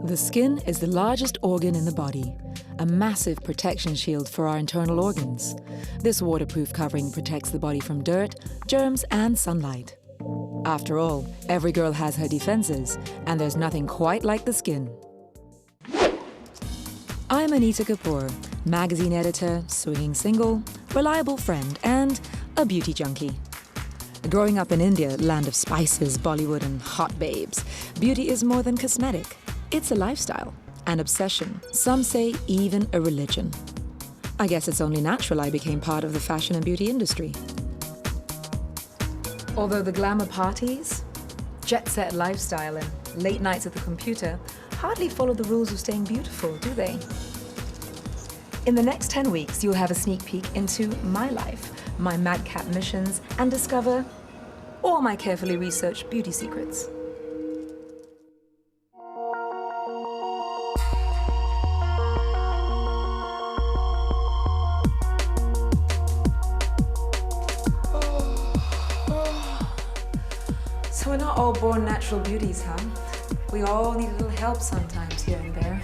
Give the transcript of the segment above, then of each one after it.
The skin is the largest organ in the body, a massive protection shield for our internal organs. This waterproof covering protects the body from dirt, germs, and sunlight. After all, every girl has her defenses, and there's nothing quite like the skin. I'm Anita Kapoor, magazine editor, swinging single, reliable friend, and a beauty junkie. Growing up in India, land of spices, Bollywood, and hot babes, beauty is more than cosmetic. It's a lifestyle, an obsession, some say even a religion. I guess it's only natural I became part of the fashion and beauty industry. Although the glamour parties, jet-set lifestyle, and late nights at the computer hardly follow the rules of staying beautiful, do they? In the next 10 weeks, you'll have a sneak peek into my life, my madcap missions, and discover all my carefully researched beauty secrets. So we're not all born natural beauties, huh? We all need a little help sometimes here and there.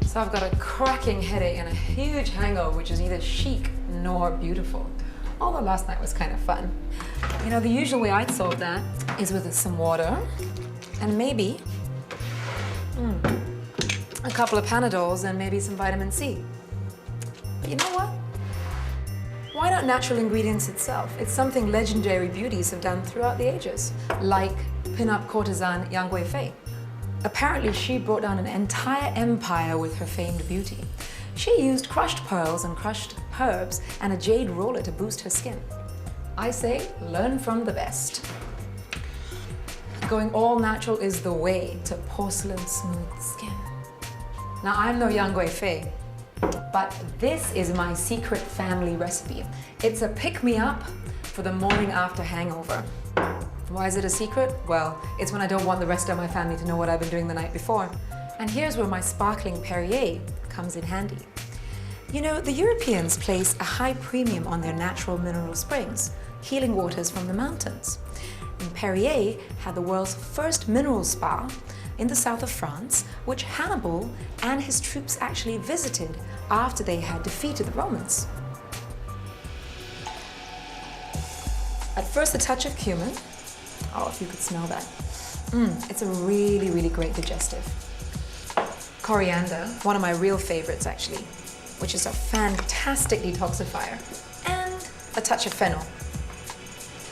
So I've got a cracking headache and a huge hangover, which is neither chic nor beautiful. Although last night was kind of fun. You know, the usual way I'd solve that is with some water and maybe a couple of Panadols and maybe some vitamin C. But you know what? Why not natural ingredients itself? It's something legendary beauties have done throughout the ages, like pin-up courtesan Yang Guifei. Apparently, she brought down an entire empire with her famed beauty. She used crushed pearls and crushed herbs and a jade roller to boost her skin. I say, learn from the best. Going all natural is the way to porcelain smooth skin. Now, I'm no Yang Guifei, but this is my secret family recipe. It's a pick-me-up for the morning after hangover. Why is it a secret? Well, it's when I don't want the rest of my family to know what I've been doing the night before. And here's where my sparkling Perrier comes in handy. You know, the Europeans place a high premium on their natural mineral springs, healing waters from the mountains. And Perrier had the world's first mineral spa in the south of France, which Hannibal and his troops actually visited after they had defeated the Romans. At first, a touch of cumin. Oh, if you could smell that. It's a really, really great digestive. Coriander, one of my real favorites actually, which is a fantastic detoxifier. And a touch of fennel,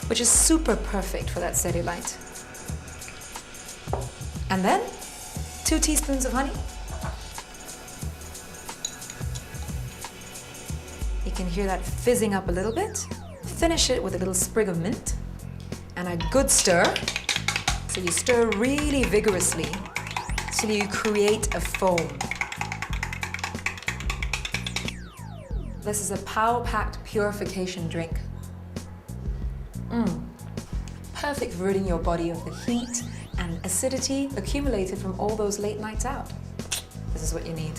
which is super perfect for that cellulite. And then 2 teaspoons of honey. You can hear that fizzing up a little bit. Finish it with a little sprig of mint and a good stir. So you stir really vigorously till you create a foam. This is a power-packed purification drink. Perfect for ridding your body of the heat and acidity accumulated from all those late nights out. This is what you need.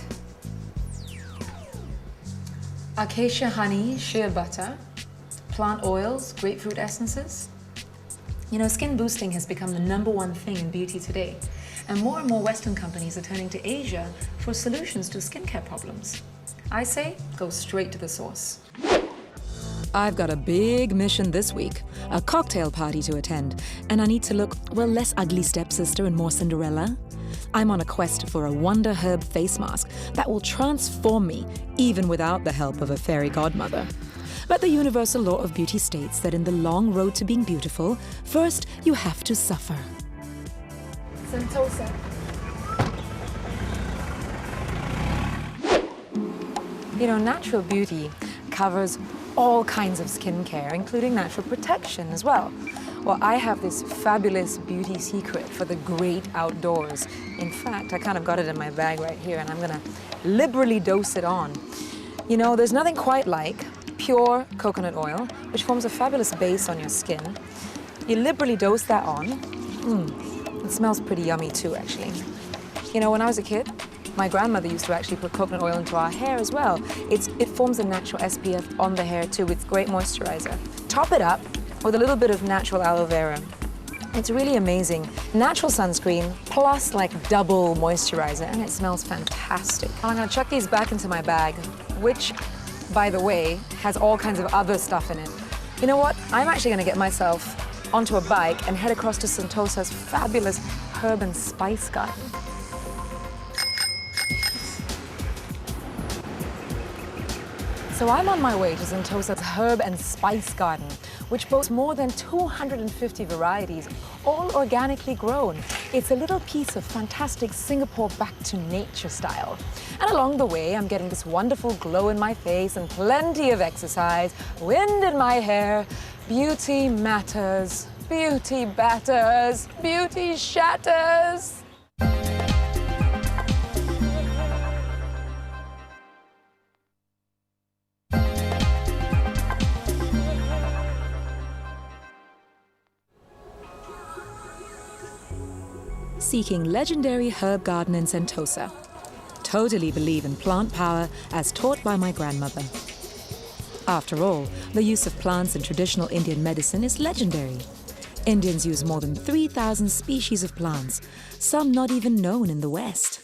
Acacia honey, shea butter, plant oils, grapefruit essences. You know, skin boosting has become the #1 thing in beauty today, and more Western companies are turning to Asia for solutions to skincare problems. I say, go straight to the source. I've got a big mission this week, a cocktail party to attend, and I need to look, well, less ugly stepsister and more Cinderella. I'm on a quest for a wonder herb face mask that will transform me, even without the help of a fairy godmother. But the universal law of beauty states that in the long road to being beautiful, first you have to suffer. Sentosa. You know, natural beauty covers all kinds of skincare, including natural protection as well. Well, I have this fabulous beauty secret for the great outdoors. In fact, I kind of got it in my bag right here, and I'm gonna liberally dose it on. You know, there's nothing quite like pure coconut oil, which forms a fabulous base on your skin. You liberally dose that on. It smells pretty yummy too, actually. You know, when I was a kid, my grandmother used to actually put coconut oil into our hair as well. It forms a natural SPF on the hair too. It's great moisturizer. Top it up with a little bit of natural aloe vera. It's really amazing. Natural sunscreen plus like double moisturizer, and it smells fantastic. I'm gonna chuck these back into my bag, which, by the way, has all kinds of other stuff in it. You know what? I'm actually gonna get myself onto a bike and head across to Sentosa's fabulous herb and spice garden. So I'm on my way to Sentosa's herb and spice garden, which boasts more than 250 varieties, all organically grown. It's a little piece of fantastic Singapore back to nature style. And along the way, I'm getting this wonderful glow in my face and plenty of exercise, wind in my hair. Beauty matters, beauty batters, beauty shatters. Seeking legendary herb garden in Sentosa. Totally believe in plant power as taught by my grandmother. After all, the use of plants in traditional Indian medicine is legendary. Indians use more than 3,000 species of plants, some not even known in the West.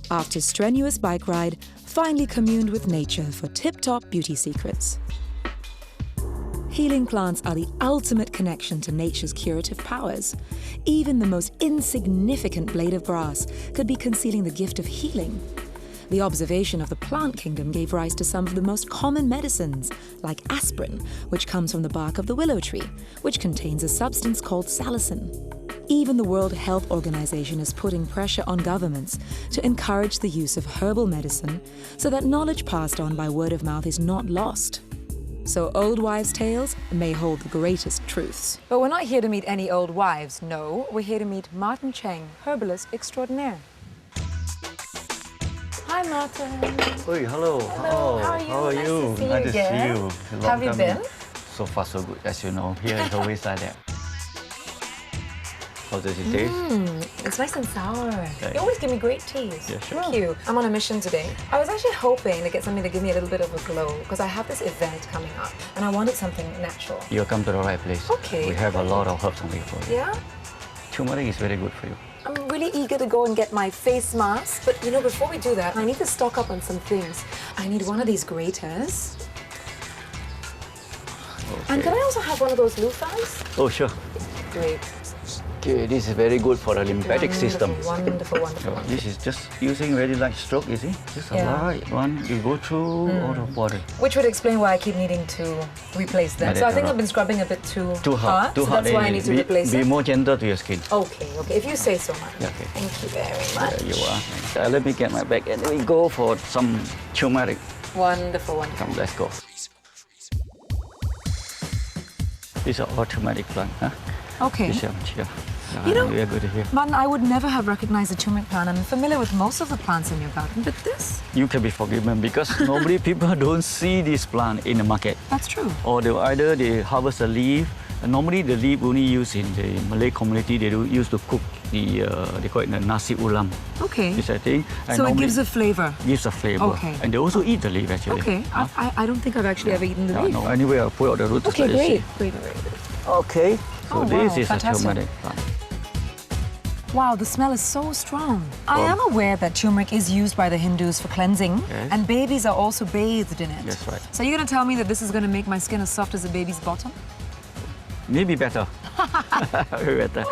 After a strenuous bike ride, finally communed with nature for tip-top beauty secrets. Healing plants are the ultimate connection to nature's curative powers. Even the most insignificant blade of grass could be concealing the gift of healing. The observation of the plant kingdom gave rise to some of the most common medicines, like aspirin, which comes from the bark of the willow tree, which contains a substance called salicin. Even the World Health Organization is putting pressure on governments to encourage the use of herbal medicine so that knowledge passed on by word of mouth is not lost. So old wives' tales may hold the greatest truths. But we're not here to meet any old wives, no. We're here to meet Martin Cheng, herbalist extraordinaire. Hi, Martin. Hey, hello. Hello, how are you? How are you? Nice to see you Nice again. to see you. How have you been? So far, so good. As you know, here is always like that. How's the tea? It's nice and sour. Okay. You always give me great teas. Yeah, sure. Thank you. I'm on a mission today. I was actually hoping to get something to give me a little bit of a glow because I have this event coming up and I wanted something natural. You come to the right place. Okay. We have a lot of herbs on for you. Yeah? Turmeric is very good for you. I'm really eager to go and get my face mask, but you know, before we do that, I need to stock up on some things. I need one of these graters. Okay. And can I also have one of those loofahs? Oh, sure. Great. Okay, this is very good for the lymphatic system. Wonderful, wonderful, wonderful. This is just using very light stroke, you see? Just a light one, you go through all the body. Which would explain why I keep needing to replace them. So I think I've been scrubbing a bit too hard. Too so hard. that's why I need to replace it. Be more gentle to your skin. Okay, okay. If you say so, much. Yeah, okay. Thank you very much. There you are. Let me get my bag and we go for some turmeric. Wonderful, wonderful. Come, let's go. These are all turmeric plants, huh? Okay. Here. You know, we are good here. Martin, I would never have recognized a turmeric plant. I'm familiar with most of the plants in your garden, but this? You can be forgiven because normally people don't see this plant in the market. That's true. Or either they harvest the leaf. And normally the leaf only used in the Malay community. They do use to cook the they call it the nasi ulam. Okay. This I think. And so it gives a flavor. Gives a flavor. Okay. And they also eat the leaf actually. Okay. I don't think I've actually ever eaten the leaf. No. Anyway, I'll pull out the roots. Okay, like great. Okay. So this is fantastic. a turmeric plant. Wow, the smell is so strong. I am aware that turmeric is used by the Hindus for cleansing, and babies are also bathed in it. That's right. So you're going to tell me that this is going to make my skin as soft as a baby's bottom? Maybe better. Very better.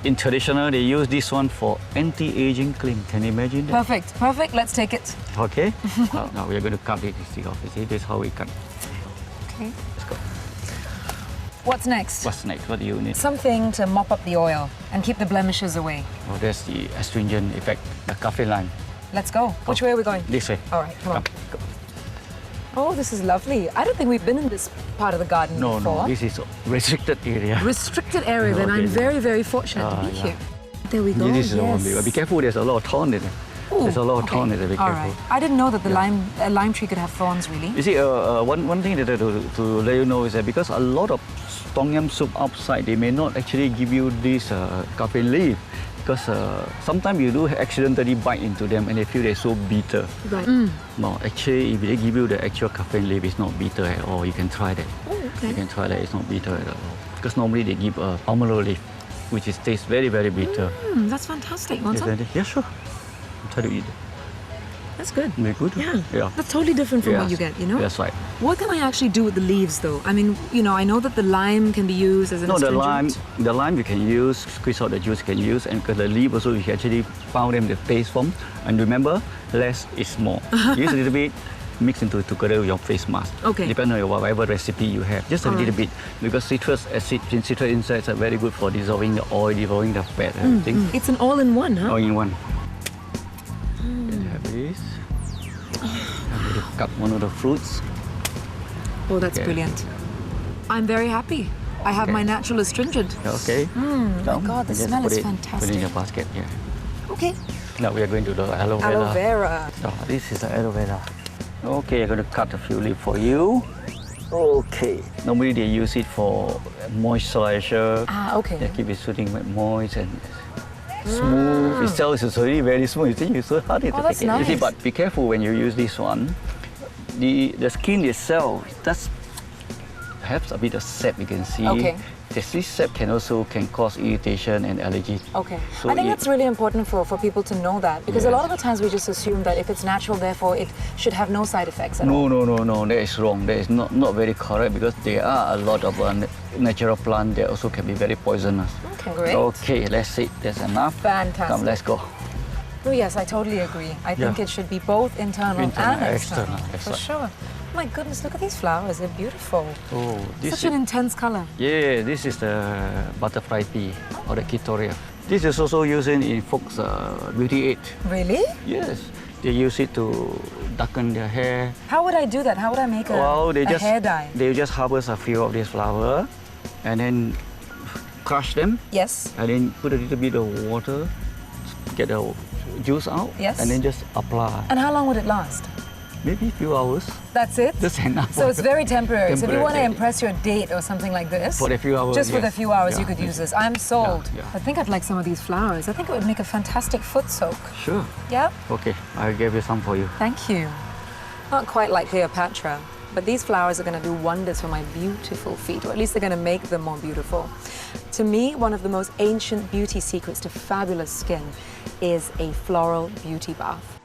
In traditional, they use this one for anti-aging cream. Can you imagine that? Perfect, perfect. Let's take it. Okay. Now we are going to cut this off. You see, this is how we cut. Okay. Let's go. What's next? What's next? What do you need? Something to mop up the oil and keep the blemishes away. Oh, that's the astringent effect, the kaffir lime. Let's go. Which way are we going? This way. All right, come on. Go. Oh, this is lovely. I don't think we've been in this part of the garden before. No, this is restricted area. Restricted area, then I'm very, very fortunate to be here. There we go, This is the one. yes. Be careful, there's a lot of thorn in it. There's a lot of thorn in it, be All careful. right. I didn't know that the lime tree could have thorns, really. You see, one thing that to let you know is that because a lot of tom yum soup outside, they may not actually give you this kaffir leaf. Because sometimes you do accidentally bite into them and they feel they're so bitter. Right. No, actually, if they give you the actual kaffir leaf, it's not bitter at all. You can try that. Oh, okay. You can try that. It's not bitter at all. Because normally they give a pomelo leaf, which is tastes very, very bitter. That's fantastic. Want some? Yeah, sure. I'll try to eat it. That's good. Very good. Yeah. That's totally different from what you get, you know? That's right. What can I actually do with the leaves, though? I mean, you know, I know that the lime can be used as an astringent. The lime you can use, squeeze out the juice you can use, and the leaf also you can actually pound them the paste form. And remember, less is more. Use a little bit, mix into together with your face mask. Okay. Depending on your whatever recipe you have, just a little bit, because citrus acid, citrus insides are very good for dissolving the oil, dissolving the fat. Everything. It's an all-in-one, huh? All-in-one. Can have this. I'm going to cut one of the fruits. Oh, that's brilliant. I'm very happy. I have my natural astringent. Okay. My God, the smell is fantastic. Put it in your basket, Okay. Now we are going to the aloe vera. Aloe vera. Oh, this is the aloe vera. Okay, I'm going to cut a few leaves for you. Okay. Normally they use it for moisturizer. Okay. They keep it soothing, moist and smooth. Itself is already very smooth. You think it's so hard to that's take it. nice. You see, but be careful when you use this one. The skin itself does have a bit of sap, you can see. Okay. This sap can cause irritation and allergy. Okay. So I think that's really important for people to know that, because a lot of the times we just assume that if it's natural, therefore it should have no side effects at all. No, that is wrong. That is not very correct, because there are a lot of natural plants that also can be very poisonous. Okay, great. Okay, let's see. That's enough. Fantastic. Come, let's go. Oh yes, I totally agree. I think it should be both internal and external. For sure. My goodness, look at these flowers. They're beautiful. Oh, Such an intense color. Yeah, this is the butterfly pea or the Kitoria. This is also used in folks' beauty aid. Really? Yes. They use it to darken their hair. How would I do that? How would I make a hair dye? They just harvest a few of these flowers and then crush them. Yes. And then put a little bit of water, get the juice out. Yes. And then just apply. And how long would it last? Maybe a few hours. That's it? That's enough. So it's very temporary. So if you want to impress your date or something like this, for a few hours, just for the few hours you could use this. I'm sold. Yeah. I think I'd like some of these flowers. I think it would make a fantastic foot soak. Sure. Yeah? Okay, I'll give you some for you. Thank you. Not quite like Cleopatra, but these flowers are going to do wonders for my beautiful feet, or at least they're going to make them more beautiful. To me, one of the most ancient beauty secrets to fabulous skin is a floral beauty bath.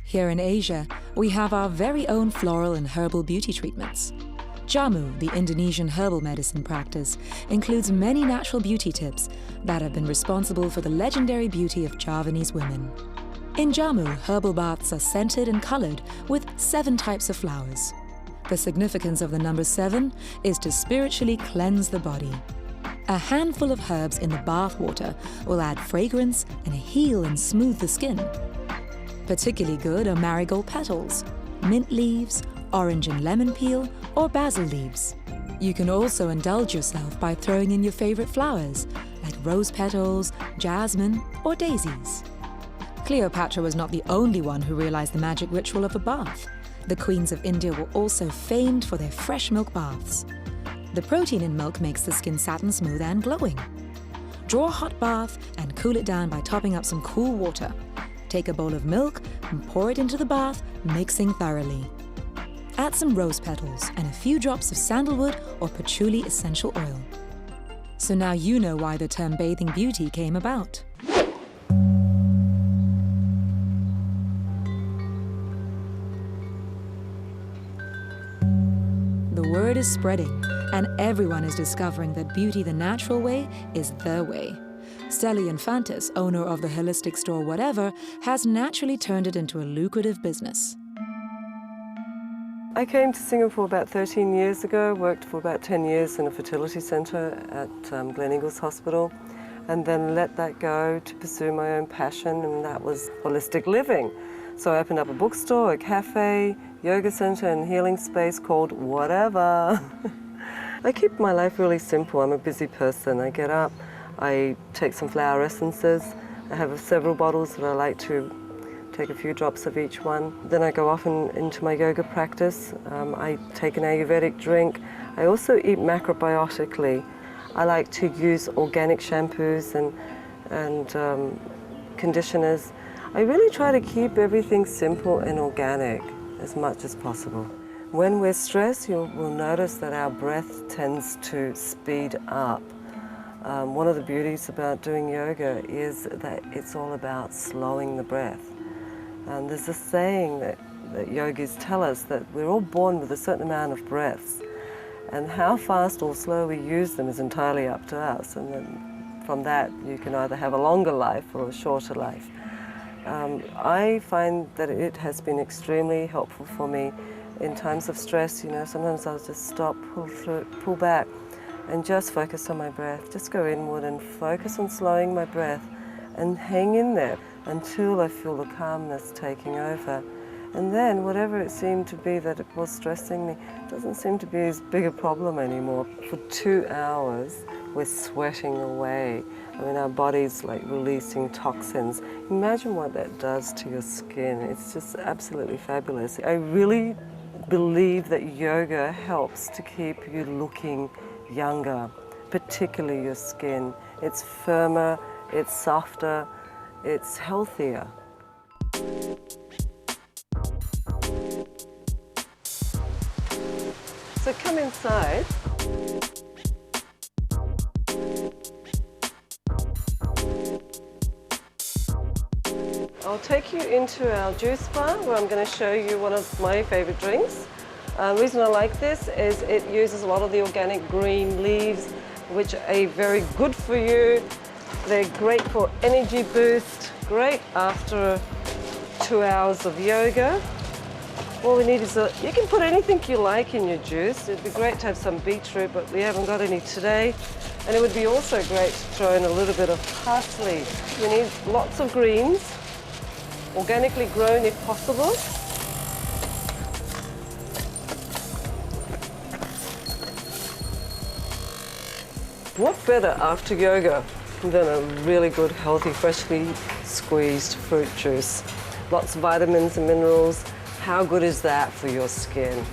Here in Asia, we have our very own floral and herbal beauty treatments. Jamu, the Indonesian herbal medicine practice, includes many natural beauty tips that have been responsible for the legendary beauty of Javanese women. In Jamu, herbal baths are scented and colored with 7 types of flowers. The significance of the number 7 is to spiritually cleanse the body. A handful of herbs in the bath water will add fragrance and heal and smooth the skin. Particularly good are marigold petals, mint leaves, orange and lemon peel, or basil leaves. You can also indulge yourself by throwing in your favorite flowers, like rose petals, jasmine, or daisies. Cleopatra was not the only one who realized the magic ritual of a bath. The queens of India were also famed for their fresh milk baths. The protein in milk makes the skin satin smooth and glowing. Draw a hot bath and cool it down by topping up some cool water. Take a bowl of milk and pour it into the bath, mixing thoroughly. Add some rose petals and a few drops of sandalwood or patchouli essential oil. So now you know why the term bathing beauty came about. The word is spreading, and everyone is discovering that beauty the natural way is the way. Steli Infantis, owner of the holistic store Whatever, has naturally turned it into a lucrative business. I came to Singapore about 13 years ago, worked for about 10 years in a fertility centre at Gleneagles Hospital, and then let that go to pursue my own passion, and that was holistic living. So I opened up a bookstore, a cafe, yoga centre and healing space called Whatever. I keep my life really simple. I'm a busy person. I get up, I take some flower essences. I have several bottles that I like to take a few drops of each one. Then I go off into my yoga practice. I take an Ayurvedic drink. I also eat macrobiotically. I like to use organic shampoos and conditioners. I really try to keep everything simple and organic as much as possible. When we're stressed, we'll notice that our breath tends to speed up. One of the beauties about doing yoga is that it's all about slowing the breath. And there's a saying that yogis tell us that we're all born with a certain amount of breaths, and how fast or slow we use them is entirely up to us. And then from that, you can either have a longer life or a shorter life. I find that it has been extremely helpful for me in times of stress. You know, sometimes I'll just stop, pull back, and just focus on my breath. Just go inward and focus on slowing my breath and hang in there until I feel the calmness taking over. And then whatever it seemed to be that it was stressing me doesn't seem to be as big a problem anymore. For 2 hours, we're sweating away. I mean, our body's like releasing toxins. Imagine what that does to your skin. It's just absolutely fabulous. I really believe that yoga helps to keep you looking younger, particularly your skin. It's firmer, it's softer, it's healthier. So come inside. I'll take you into our juice bar where I'm going to show you one of my favourite drinks. The reason I like this is it uses a lot of the organic green leaves, which are very good for you. They're great for energy boost, great after 2 hours of yoga. All we need is you can put anything you like in your juice. It'd be great to have some beetroot, but we haven't got any today. And it would be also great to throw in a little bit of parsley. We need lots of greens, organically grown if possible. What better after yoga than a really good, healthy, freshly squeezed fruit juice? Lots of vitamins and minerals. How good is that for your skin?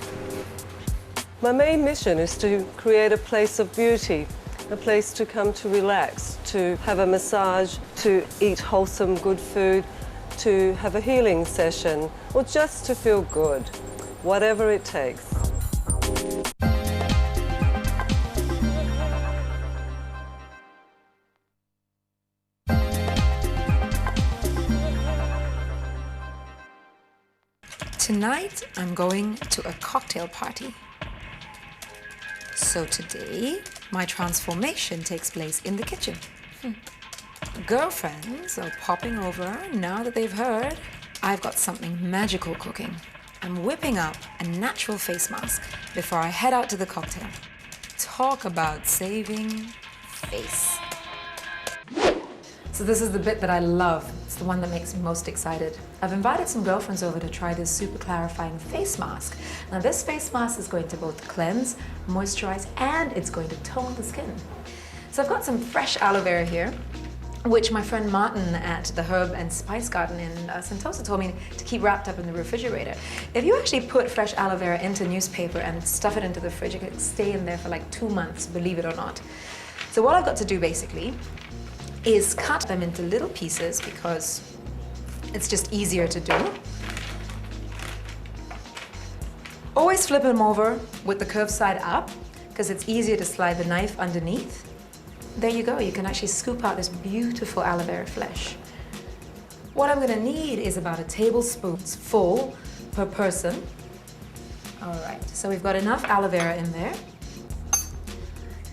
My main mission is to create a place of beauty, a place to come to relax, to have a massage, to eat wholesome, good food, to have a healing session, or just to feel good, whatever it takes. Tonight, I'm going to a cocktail party. So today, my transformation takes place in the kitchen. Girlfriends are popping over now that they've heard I've got something magical cooking. I'm whipping up a natural face mask before I head out to the cocktail. Talk about saving face. So this is the bit that I love. It's the one that makes me most excited. I've invited some girlfriends over to try this super clarifying face mask. Now this face mask is going to both cleanse, moisturize, and it's going to tone the skin. So I've got some fresh aloe vera here, which my friend Martin at the Herb and Spice Garden in Sentosa told me to keep wrapped up in the refrigerator. If you actually put fresh aloe vera into newspaper and stuff it into the fridge, it can stay in there for like 2 months, believe it or not. So what I've got to do basically is cut them into little pieces because it's just easier to do. Always flip them over with the curved side up because it's easier to slide the knife underneath. There you go, you can actually scoop out this beautiful aloe vera flesh. What I'm gonna need is about a tablespoon full per person. All right, so we've got enough aloe vera in there.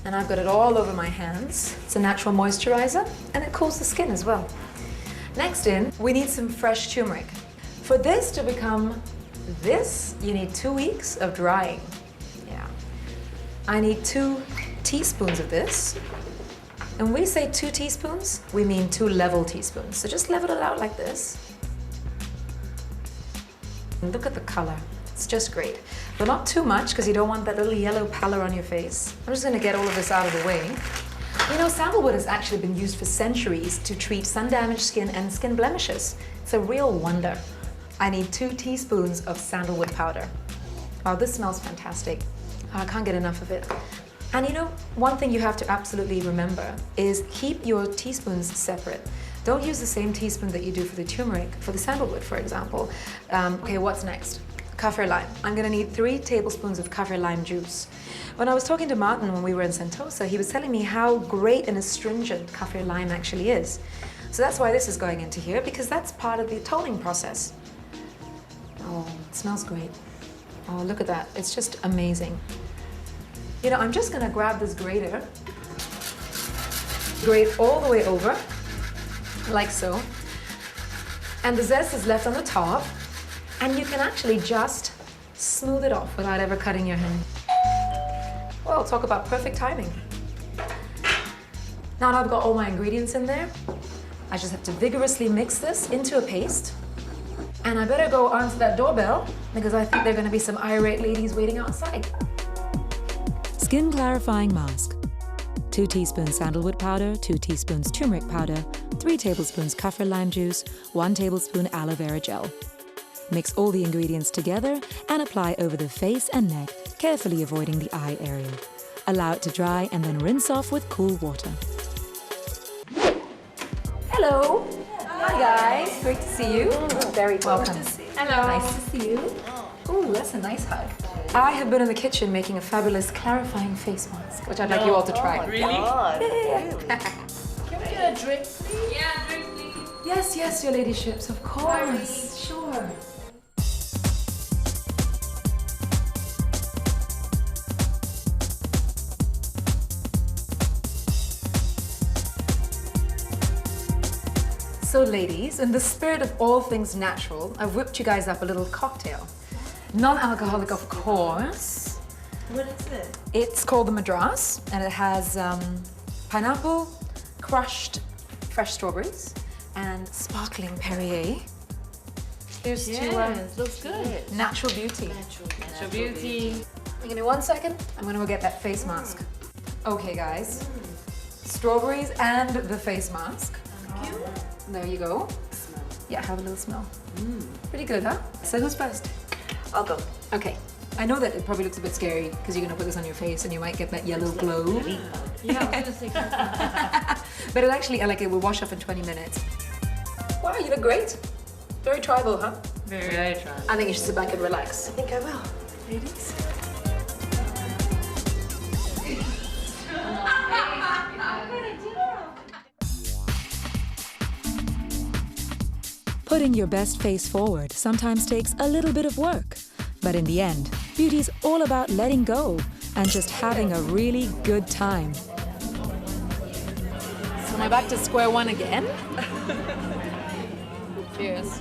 And I've got it all over my hands. It's a natural moisturizer and it cools the skin as well. Next in, we need some fresh turmeric. For this to become this, you need 2 weeks of drying. Yeah. I need 2 teaspoons of this. And when we say 2 teaspoons, we mean 2 level teaspoons. So just level it out like this. And look at the color. It's just great. But not too much because you don't want that little yellow pallor on your face. I'm just going to get all of this out of the way. You know, sandalwood has actually been used for centuries to treat sun-damaged skin and skin blemishes. It's a real wonder. I need 2 teaspoons of sandalwood powder. Wow, this smells fantastic. I can't get enough of it. And you know, one thing you have to absolutely remember is keep your teaspoons separate. Don't use the same teaspoon that you do for the turmeric, for the sandalwood, for example. Okay, what's next? kaffir lime. I'm gonna need 3 tablespoons of kaffir lime juice. When I was talking to Martin when we were in Sentosa, he was telling me how great and astringent kaffir lime actually is. So that's why this is going into here, because that's part of the toning process. Oh, it smells great. Oh, look at that. It's just amazing. You know, I'm just gonna grab this grater, grate all the way over, like so. And the zest is left on the top, and you can actually just smooth it off without ever cutting your hand. Well, talk about perfect timing. Now that I've got all my ingredients in there, I just have to vigorously mix this into a paste. And I better go answer that doorbell because I think there are going to be some irate ladies waiting outside. Skin clarifying mask. 2 teaspoons sandalwood powder, 2 teaspoons turmeric powder, 3 tablespoons kaffir lime juice, 1 tablespoon aloe vera gel. Mix all the ingredients together and apply over the face and neck, carefully avoiding the eye area. Allow it to dry and then rinse off with cool water. Hello. Hi guys. Great to see you. Very welcome. Hello. Nice to see you. Ooh, that's a nice hug. I have been in the kitchen making a fabulous clarifying face mask, which I'd like you all to try. Really? Yeah. Can we get a drink, please? Yeah, drink, please. Yes, your ladyships, of course. Sure. So ladies, in the spirit of all things natural, I've whipped you guys up a little cocktail. Non-alcoholic, of course. What is it? It's called the Madras, and it has pineapple, crushed fresh strawberries, and sparkling Perrier. Here's Yes, looks good. to natural beauty. Natural beauty. Give me 1 second. I'm gonna go get that face mask. Okay, guys. Strawberries and the face mask. There you go. Yeah, have a little smell. Pretty good, huh? So who's first? I'll go. Okay. I know that it probably looks a bit scary because you're gonna put this on your face and you might get that yellow glow. Yeah, I was gonna say. But it actually, it will wash off in 20 minutes. Wow, you look great. Very tribal, huh? Very try. I think you should sit back and relax. I think I will. Ladies. Putting your best face forward sometimes takes a little bit of work. But in the end, beauty's all about letting go and just having a really good time. So am I back to square one again? Cheers.